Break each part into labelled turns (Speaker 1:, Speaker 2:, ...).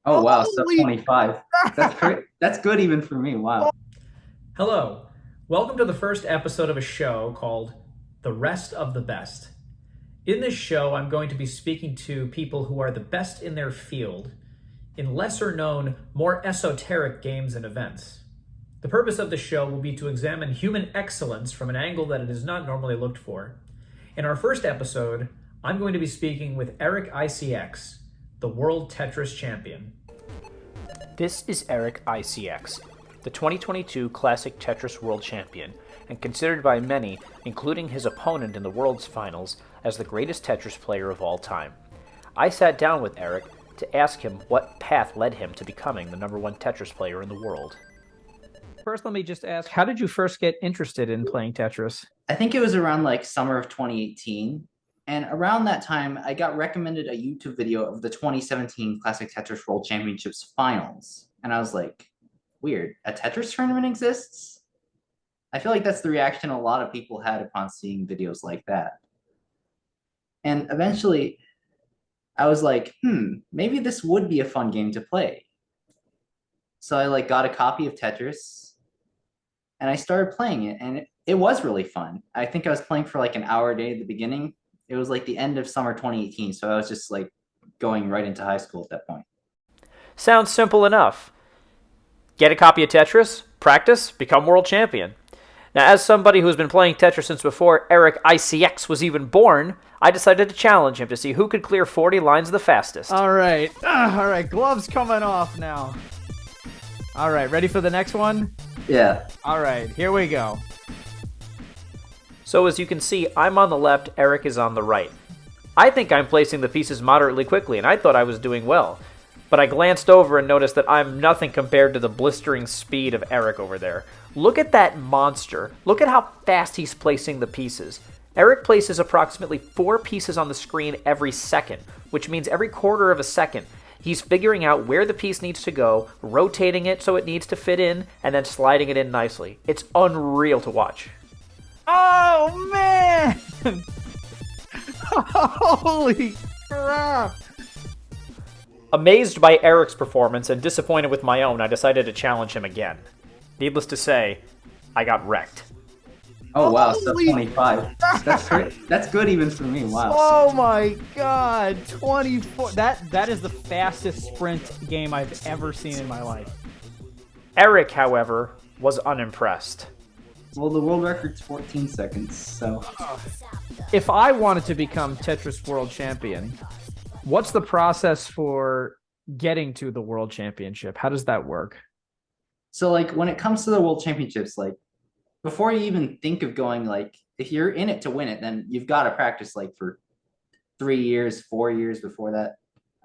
Speaker 1: Oh wow, sub
Speaker 2: Holy
Speaker 1: 25. That's good even for me. Wow.
Speaker 3: Hello. Welcome to the first episode of a show called The Rest of the Best. In this show, I'm going to be speaking to people who are the best in their field in lesser known, more esoteric games and events. The purpose of the show will be to examine human excellence from an angle that it is not normally looked for. In our first episode, I'm going to be speaking with Eric ICX, the World Tetris Champion. This is Eric ICX, the 2022 Classic Tetris World Champion, and considered by many, including his opponent in the World's Finals, as the greatest Tetris player of all time. I sat down with Eric to ask him what path led him to becoming the number one Tetris player in the world. First, let me just ask, how did you first get interested in playing Tetris?
Speaker 1: I think it was around like summer of 2018. And around that time, I got recommended a YouTube video of the 2017 Classic Tetris World Championships finals. And I was like, weird, a Tetris tournament exists? I feel like that's the reaction a lot of people had upon seeing videos like that. And eventually, I was like, maybe this would be a fun game to play. So I got a copy of Tetris and I started playing it, and it was really fun. I think I was playing for like an hour a day at the beginning. It was like the end of summer 2018, so I was just like going right into high school at that point.
Speaker 3: Sounds simple enough. Get a copy of Tetris, practice, become world champion. Now, as somebody who's been playing Tetris since before Eric ICX was even born, I decided to challenge him to see who could clear 40 lines the fastest.
Speaker 2: All right, gloves coming off now. All right, ready for the next one?
Speaker 1: Yeah.
Speaker 2: All right, here we go.
Speaker 3: So as you can see, I'm on the left, Eric is on the right. I think I'm placing the pieces moderately quickly, and I thought I was doing well. But I glanced over and noticed that I'm nothing compared to the blistering speed of Eric over there. Look at that monster. Look at how fast he's placing the pieces. Eric places approximately 4 pieces on the screen every second, which means every quarter of a second. He's figuring out where the piece needs to go, rotating it so it needs to fit in, and then sliding it in nicely. It's unreal to watch.
Speaker 2: Oh, man! Holy crap!
Speaker 3: Amazed by Eric's performance and disappointed with my own, I decided to challenge him again. Needless to say, I got wrecked.
Speaker 1: Oh wow, sub
Speaker 2: Holy
Speaker 1: 25. That's great. That's good even for me. Wow.
Speaker 2: Oh my god, 24. That is the fastest sprint game I've ever seen in my life.
Speaker 3: Eric, however, was unimpressed.
Speaker 1: Well, the world record's 14 seconds, so
Speaker 2: If I wanted to become Tetris World Champion, what's the process for getting to the World Championship? How does that work?
Speaker 1: when it comes to the world championships, before you even think of going, if you're in it to win it, then you've got to practice for 3 years, 4 years before that,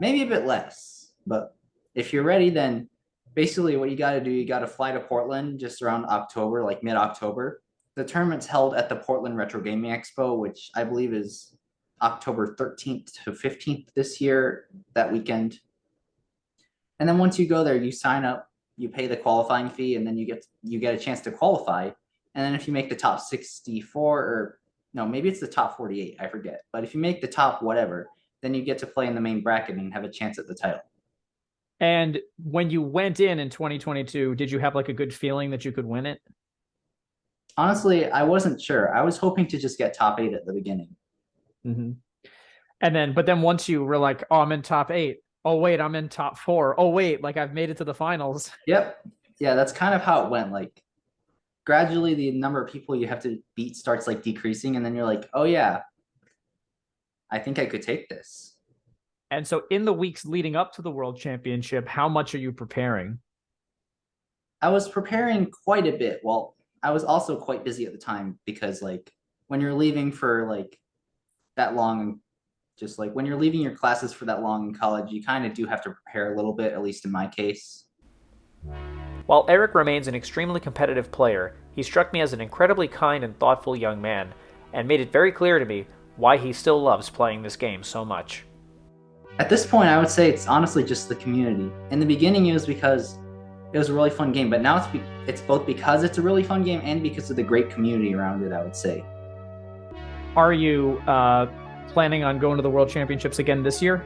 Speaker 1: maybe a bit less. But if you're ready, then basically what you got to do, you got to fly to Portland just around October, like mid-October. The tournament's held at the Portland Retro Gaming Expo, which I believe is October 13th to 15th this year, that weekend. And then once you go there, you sign up, you pay the qualifying fee, and then you get a chance to qualify. And then if you make the top 64, or no, maybe it's the top 48, I forget. But if you make the top whatever, then you get to play in the main bracket and have a chance at the title.
Speaker 2: And when you went in 2022, did you have a good feeling that you could win it?
Speaker 1: Honestly, I wasn't sure. I was hoping to just get top 8 at the beginning.
Speaker 2: Mm-hmm. But then once you were like, oh, I'm in top 8. Oh, wait, I'm in top 4. Oh, wait, I've made it to the finals.
Speaker 1: Yep. Yeah, that's kind of how it went. Gradually the number of people you have to beat starts decreasing, and then you're like, oh yeah, I think I could take this.
Speaker 2: And so in the weeks leading up to the World Championship, how much are you preparing?
Speaker 1: I was preparing quite a bit. Well, I was also quite busy at the time because when you're leaving for that long, just when you're leaving your classes for that long in college, you kind of do have to prepare a little bit, at least in my case.
Speaker 3: While Eric remains an extremely competitive player, he struck me as an incredibly kind and thoughtful young man, and made it very clear to me why he still loves playing this game so much.
Speaker 1: At this point, I would say it's honestly just the community. In the beginning, it was because it was a really fun game, but now it's both because it's a really fun game and because of the great community around it, I would say.
Speaker 2: Are you planning on going to the World Championships again this year?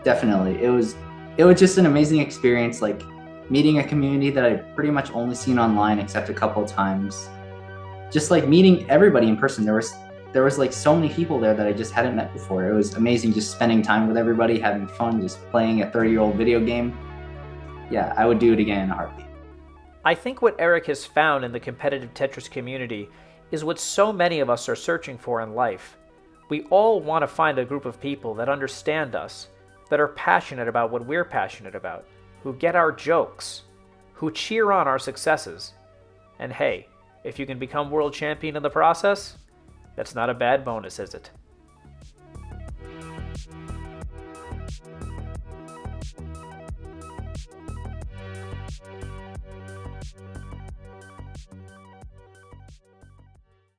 Speaker 1: Definitely. It it was just an amazing experience, like meeting a community that I'd pretty much only seen online except a couple of times. Just like meeting everybody in person. There was like so many people there that I just hadn't met before. It was amazing just spending time with everybody, having fun, just playing a 30-year-old video game. Yeah, I would do it again in a heartbeat.
Speaker 2: I think what Eric has found in the competitive Tetris community is what so many of us are searching for in life. We all want to find a group of people that understand us, that are passionate about what we're passionate about, who get our jokes, who cheer on our successes. And hey, if you can become world champion in the process, that's not a bad bonus, is it?